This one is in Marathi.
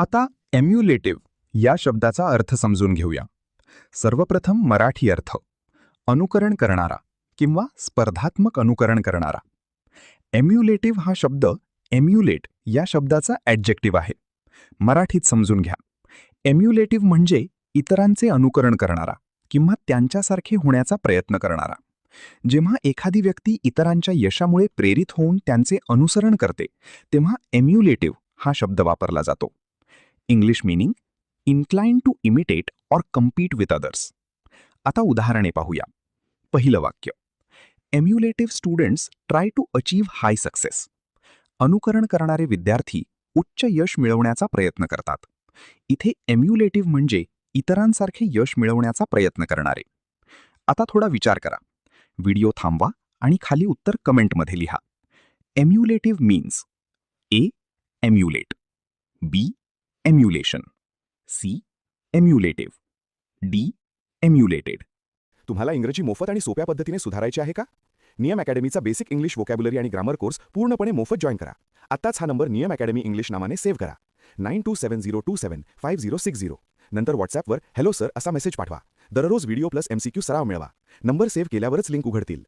आता एम्युलेटिव्ह या शब्दाचा अर्थ समजून घेऊया. सर्वप्रथम मराठी अर्थ: अनुकरण करणारा किंवा स्पर्धात्मक अनुकरण करणारा. एम्युलेटिव्ह हा शब्द एम्युलेट या शब्दाचा ॲडजेक्टिव्ह आहे. मराठीत समजून घ्या. एम्युलेटिव्ह म्हणजे इतरांचे अनुकरण करणारा किंवा त्यांच्यासारखे होण्याचा प्रयत्न करणारा. जेव्हा एखादी व्यक्ती इतरांच्या यशामुळे प्रेरित होऊन त्यांचे अनुसरण करते, तेव्हा एम्युलेटिव्ह हा शब्द वापरला जातो. English meaning: incline to imitate or compete with others. आता उदाहरणे पाहूया. पहिलं वाक्य: emulative students try to achieve high success. अनुकरण करणारे विद्यार्थी उच्च यश मिळवण्याचा प्रयत्न करतात. इथे एम्युलेटिव्ह म्हणजे इतरांसारखे यश मिळवण्याचा प्रयत्न करणारे. आता थोडा विचार करा. व्हिडिओ थांबवा आणि खाली उत्तर कमेंटमध्ये लिहा. एम्युलेटिव्ह मीन्स: ए. एम्युलेट, बी. एम्युलेशन, सी. एम्युलेटिव्ह, डी. एम्युलेटेड. तुम्हाला इंग्रजी मोफत आणि सोप्या पद्धतीने सुधारायचे आहे का? नियम अकॅडमीचा बेसिक इंग्लिश व्होकॅब्युलरी आणि ग्रामर कोर्स पूर्णपणे मोफत जॉईन करा. आत्ताच हा नंबर नियम अकॅडमी इंग्लिश नावाने सेव्ह करा. 9270275060. नंतर व्हॉट्सॲपवर हॅलो सर असा मेसेज पाठवा. दररोज व्हिडिओ प्लस MCQ सराव मिळवा. नंबर सेव्ह केल्यावरच लिंक उघडतील.